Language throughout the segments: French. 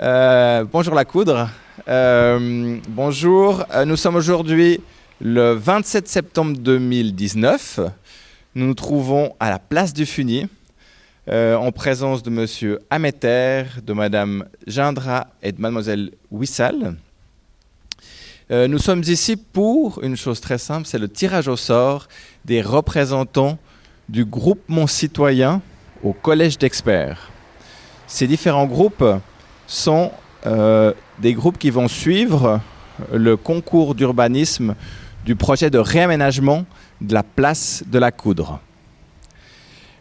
Bonjour la Coudre. Bonjour, nous sommes aujourd'hui le 27 septembre 2019. Nous nous trouvons à la place du Funis, en présence de Monsieur Ameter, de Madame Gindra et de Mademoiselle Wissal. Nous sommes ici pour une chose très simple, c'est le tirage au sort des représentants du groupement citoyen au Collège d'experts. Ces différents groupes sont des groupes qui vont suivre le concours d'urbanisme du projet de réaménagement de la place de la Coudre.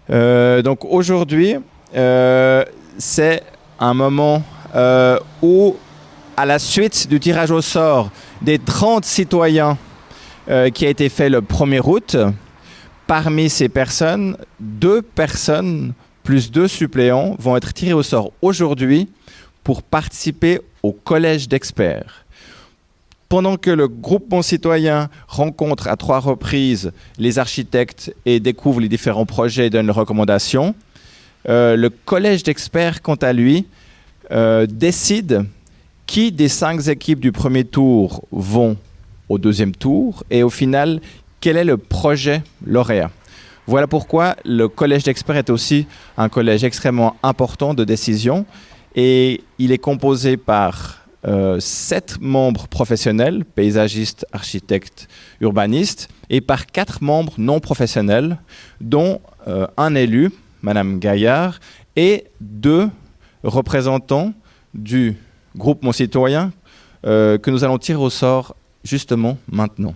Donc aujourd'hui, c'est un moment où, à la suite du tirage au sort des 30 citoyens qui a été fait le 1er août, parmi ces personnes, 2 personnes plus 2 suppléants vont être tirés au sort aujourd'hui pour participer au collège d'experts. Pendant que le groupement citoyen rencontre à 3 reprises les architectes et découvre les différents projets et donne leurs recommandations, le collège d'experts, quant à lui, décide qui des 5 équipes du premier tour vont au deuxième tour et au final, quel est le projet lauréat. Voilà pourquoi le collège d'experts est aussi un collège extrêmement important de décision et il est composé par 7 membres professionnels, paysagistes, architectes, urbanistes, et par 4 membres non professionnels, dont un élu, Madame Gaillard, et 2 représentants du groupement citoyen que nous allons tirer au sort justement maintenant.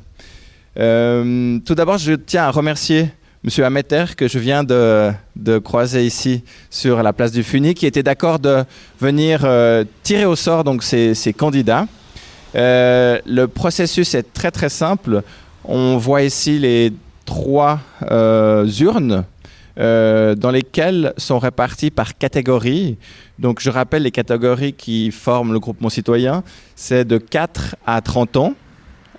Tout d'abord, je tiens à remercier Monsieur Ameter, que je viens de croiser ici sur la place du Funis, qui était d'accord de venir tirer au sort donc ces candidats. Le processus est très très simple. On voit ici les 3 urnes dans lesquelles sont réparties par catégorie. Donc je rappelle les catégories qui forment le groupement citoyen. C'est de 4 à 30 ans,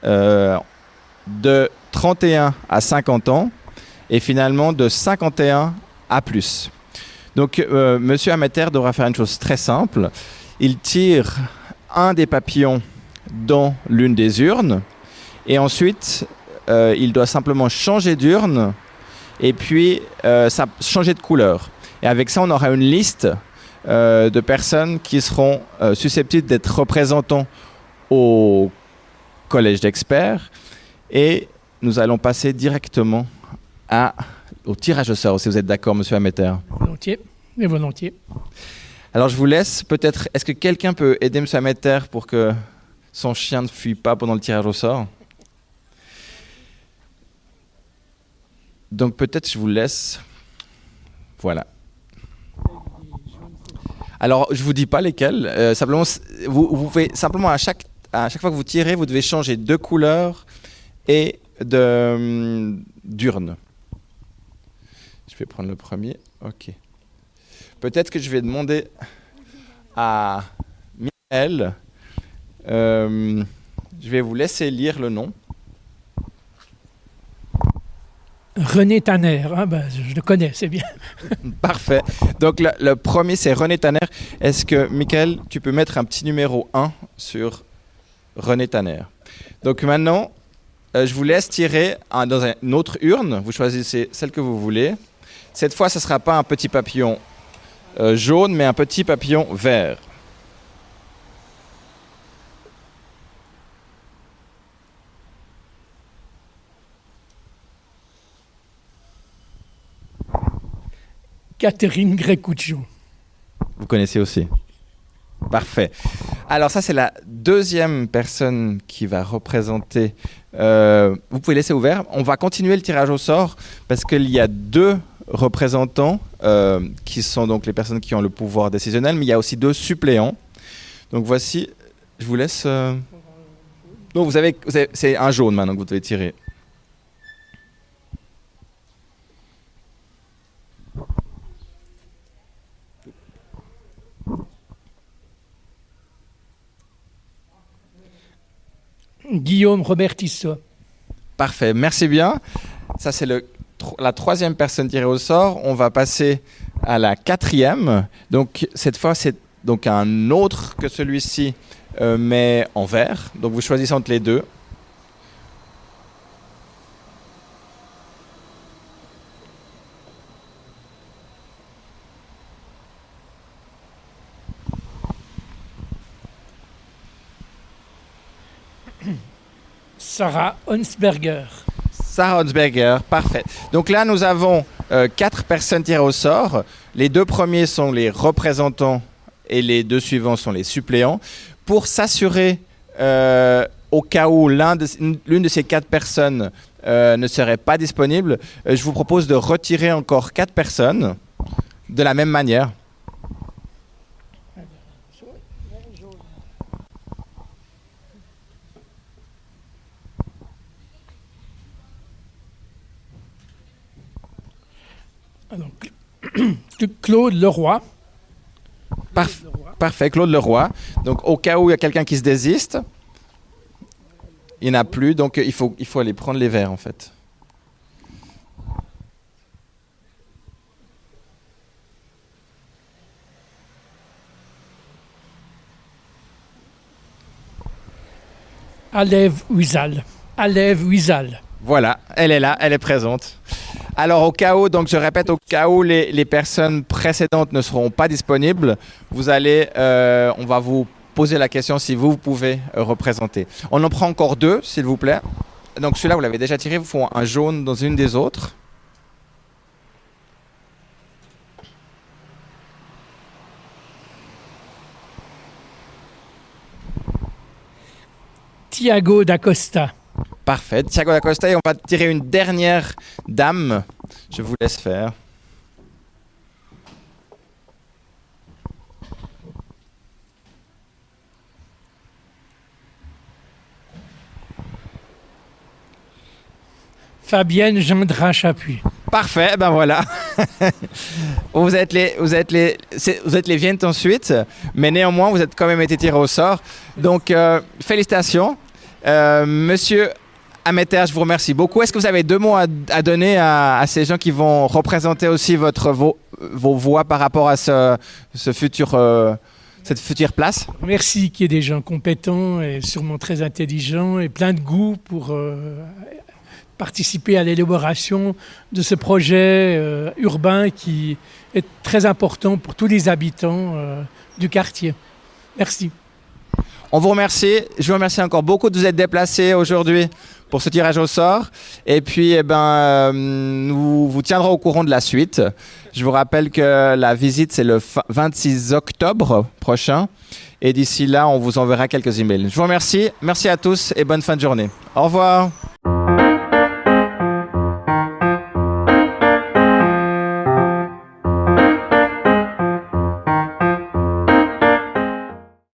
de 31 à 50 ans, et finalement de 51 à plus. Donc Monsieur Ameter devra faire une chose très simple. Il tire un des papillons dans l'une des urnes et ensuite il doit simplement changer d'urne et puis changer de couleur. Et avec ça, on aura une liste de personnes qui seront susceptibles d'être représentants au collège d'experts et nous allons passer directement au tirage au sort, si vous êtes d'accord, Monsieur Ameter. Volontiers, et volontiers. Alors je vous laisse, peut-être, est-ce que quelqu'un peut aider Monsieur Ameter pour que son chien ne fuit pas pendant le tirage au sort? Donc peut-être je vous laisse. Voilà. Alors je ne vous dis pas lesquels, simplement, vous pouvez simplement à chaque fois que vous tirez, vous devez changer de couleur et d'urne. Je vais prendre le premier. OK. Peut-être que je vais demander à Michael. Je vais vous laisser lire le nom. René Tanner, je le connais, c'est bien. Parfait. Donc le premier, c'est René Tanner. Est-ce que, Michael, tu peux mettre un petit numéro 1 sur René Tanner? Donc maintenant, je vous laisse tirer dans une autre urne. Vous choisissez celle que vous voulez. Cette fois, ce ne sera pas un petit papillon jaune, mais un petit papillon vert. Catherine Grecuccio. Vous connaissez aussi. Parfait. Alors ça, c'est la deuxième personne qui va représenter. Vous pouvez laisser ouvert. On va continuer le tirage au sort parce qu'il y a 2 représentants qui sont donc les personnes qui ont le pouvoir décisionnel, mais il y a aussi 2 suppléants. Donc voici, je vous laisse. Donc c'est un jaune maintenant que vous devez tirer. Guillaume Robert Tissot. Parfait, merci bien. Ça, c'est la 3e personne tirée au sort. On va passer à la 4e. Donc, cette fois, c'est donc un autre que celui-ci, mais en vert. Donc vous choisissez entre les deux. Sarah Hunsberger. Sarah Hunsberger, parfait. Donc là, nous avons 4 personnes tirées au sort. Les 2 premiers sont les représentants et les 2 suivants sont les suppléants. Pour s'assurer, au cas où l'une de ces 4 personnes ne serait pas disponible, je vous propose de retirer encore 4 personnes de la même manière. Donc, Claude Leroy. Parfait, Claude Leroy. Donc au cas où il y a quelqu'un qui se désiste, il n'y en a plus, donc il faut aller prendre les verres en fait. Alev Huizal. Voilà, elle est là, elle est présente. Alors au cas où, donc je répète, au cas où les personnes précédentes ne seront pas disponibles, on va vous poser la question si vous pouvez représenter. On en prend encore 2, s'il vous plaît. Donc celui-là, vous l'avez déjà tiré, vous faites un jaune dans une des autres. Thiago d'Acosta. Parfait, Thiago d'Acosta, et on va tirer une dernière dame. Je vous laisse faire. Fabienne Gendrin-Chapuis. Parfait, ben voilà. vous êtes les viennes ensuite, mais néanmoins, vous êtes quand même été tiré au sort. Donc, félicitations. Monsieur Ameter, je vous remercie beaucoup. Est-ce que vous avez 2 mots à donner à ces gens qui vont représenter aussi vos voix par rapport à cette future place? Merci qu'il y ait des gens compétents et sûrement très intelligents et plein de goût pour participer à l'élaboration de ce projet urbain qui est très important pour tous les habitants du quartier. Merci. On vous remercie. Je vous remercie encore beaucoup de vous être déplacés aujourd'hui pour ce tirage au sort. Et puis, nous vous tiendrons au courant de la suite. Je vous rappelle que la visite, c'est le 26 octobre prochain. Et d'ici là, on vous enverra quelques emails. Je vous remercie. Merci à tous et bonne fin de journée. Au revoir.